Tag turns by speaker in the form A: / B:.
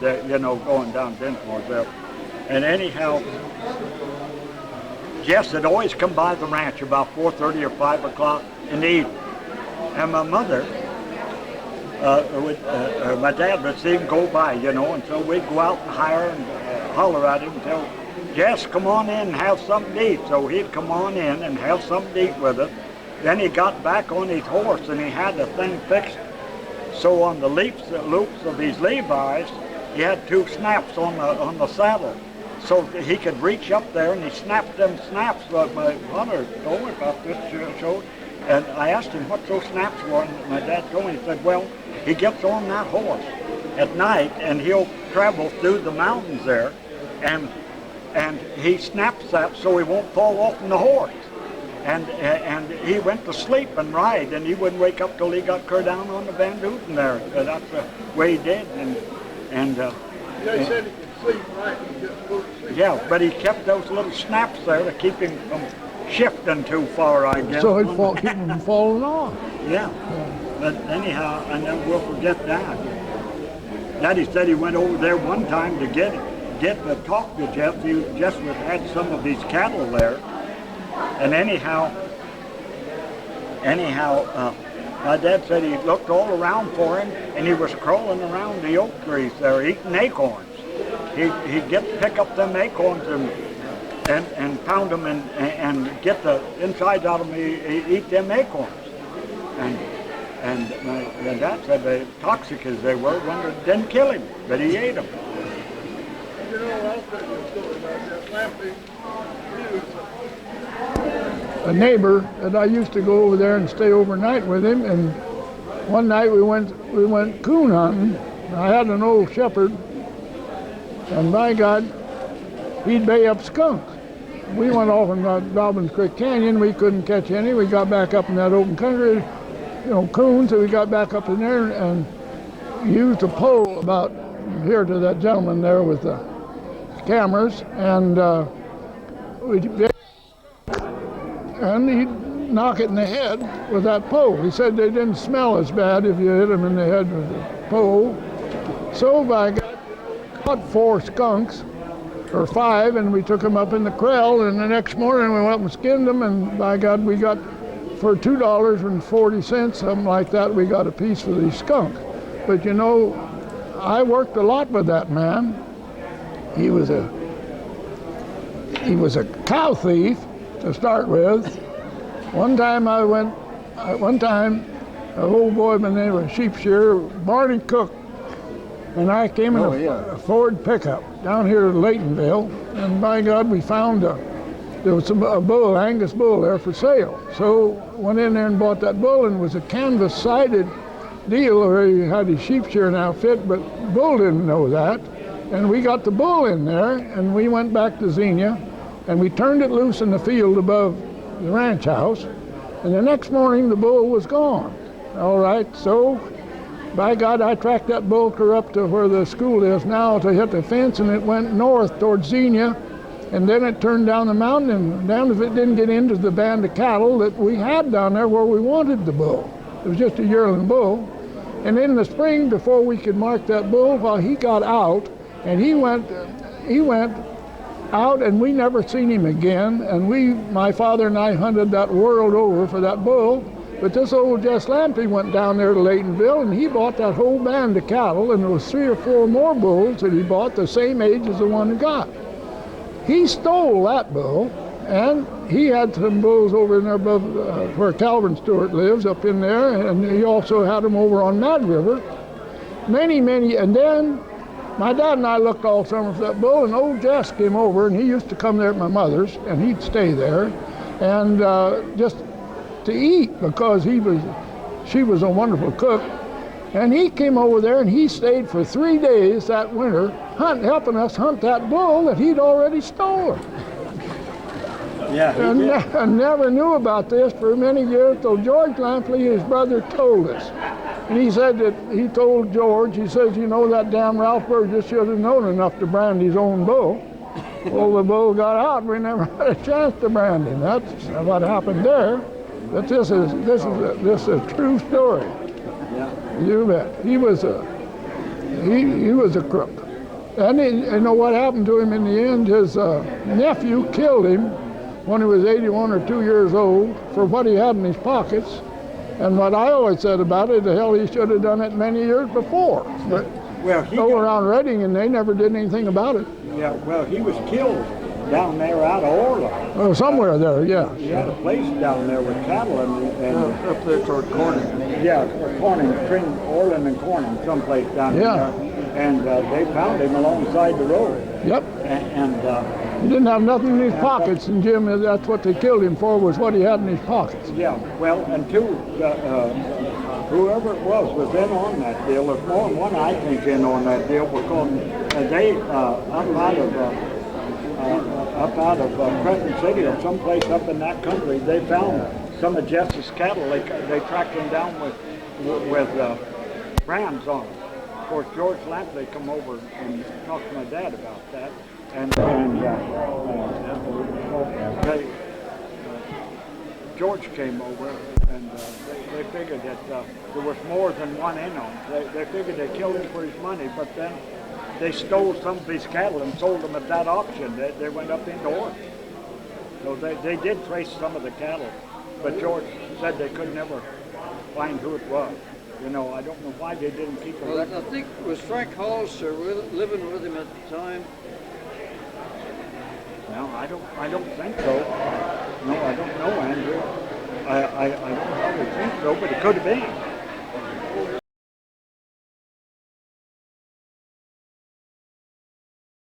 A: you know, going down Dinsmore's there. And anyhow, Jess had always come by the ranch about 4:30 or 5 o'clock in the evening. And my mother, my dad would see him go by, you know, and so we'd go out and hire and holler at him and tell, Jess, come on in and have something to eat. So he'd come on in and have something to eat with us. Then he got back on his horse and he had the thing fixed. So on the loops of his Levi's, he had 2 snaps on the saddle. So he could reach up there and he snapped them snaps. Like my mother told me about this show. And I asked him what those snaps were, and my dad told me. He said, well, he gets on that horse at night and he'll travel through the mountains there, and he snaps that so he won't fall off from the horse. And he went to sleep and ride, and he wouldn't wake up till he got clear down on the Van Duten there. That's the way he did.
B: They said he could sleep right and just go to sleep.
A: Yeah, but he kept those little snaps there to keep him from shifting too far, I guess.
C: So he'd keep him from falling off.
A: Yeah. But anyhow, I never will forget that. Daddy said he went over there one time to get to talk to Jess. Jess had some of these cattle there. And anyhow, my dad said he looked all around for him, and he was crawling around the oak trees there eating acorns. He'd pick up them acorns and pound them and get the insides out of them, eat them acorns. And my dad said they toxic as they were, didn't kill him, but he ate them.
B: You know, I'll tell you a story about that lamping.
C: A neighbor that I used to go over there and stay overnight with him, and one night we went coon hunting. I had an old shepherd, and by God, he'd bay up skunks. We went off in Dobbins Creek Canyon. We couldn't catch any. We got back up in that open country, you know, coons. So we got back up in there and used a pole about here to that gentleman there with the cameras, and he'd knock it in the head with that pole. He said they didn't smell as bad if you hit them in the head with the pole. So by God, caught 4 skunks, or 5, and we took them up in the corral, and the next morning we went up and skinned them, and by God, we got, for $2.40, something like that, we got a piece for these skunks. But you know, I worked a lot with that man. He was a cow thief to start with. One time an old boy by the name of Sheep Shearer, Barney Cook, and I came in a Ford pickup down here in Laytonville, and by God, we found there was a bull, Angus bull there for sale. So went in there and bought that bull, and it was a canvas-sided deal where he had his sheep shearing outfit, but bull didn't know that. And we got the bull in there, and we went back to Zenia, and we turned it loose in the field above the ranch house, and the next morning the bull was gone. All right, so by God, I tracked that bull clear up to where the school is now to hit the fence, and it went north towards Zenia, and then it turned down the mountain, and down if it didn't get into the band of cattle that we had down there where we wanted the bull. It was just a yearling bull. And in the spring, before we could mark that bull, well, he got out, and he went out, and we never seen him again. And my father and I hunted that world over for that bull. But this old Jess Lampy went down there to Laytonville, and he bought that whole band of cattle, and there was 3 or 4 more bulls that he bought the same age as the one he got. He stole that bull, and he had some bulls over in there above where Calvin Stewart lives, up in there, and he also had them over on Mad River. Many, and then my dad and I looked all summer for that bull, and old Jess came over, and he used to come there at my mother's, and he'd stay there, and just to eat, because she was a wonderful cook. And he came over there, and he stayed for 3 days that winter helping us hunt that bull that he'd already stolen.
A: Yeah,
C: and never knew about this for many years till George Lampley, his brother, told us. And he said that he told George, he says, you know, that damn Ralph Burgess should have known enough to brand his own bull. Well, the bull got out, we never had a chance to brand him. That's what happened there. But this is a true story.
A: Yeah.
C: You bet. He was a crook. And you know what happened to him in the end? His nephew killed him when he was 81 or 2 years old for what he had in his pockets. And what I always said about it, the hell, he should have done it many years before. But over on Reading, and they never did anything about it.
A: Yeah, well, he was killed down there out of Orland.
C: Oh, somewhere there, yeah.
A: He had a place down there with cattle and
B: up there toward Corning.
A: Yeah, Corning, Orland and Corning, someplace down there. And they found him alongside the road.
C: Yep.
A: And
C: he didn't have nothing in his pockets, and Jim, that's what they killed him for, was what he had in his pockets.
A: Yeah, well, and two, whoever it was in on that deal. There's more than one, I think, in on that deal, because they, up out of Crescent City or someplace up in that country, they found some of Jess's cattle. They tracked him down with rams on them. Of course, George Lampley come over and talked to my dad about that, George came over, and they figured that there was more than one in on it. They figured they killed him for his money, but then they stole some of his cattle and sold them at that auction. They went up into Oregon. So they did trace some of the cattle, but George said they could never find who it was. You know, I don't know why they didn't keep a record.
D: I think it was Frank Hollister living with him at the time.
A: No, I don't think so. No, I don't know, Andrew. I don't probably think so, but it could have been.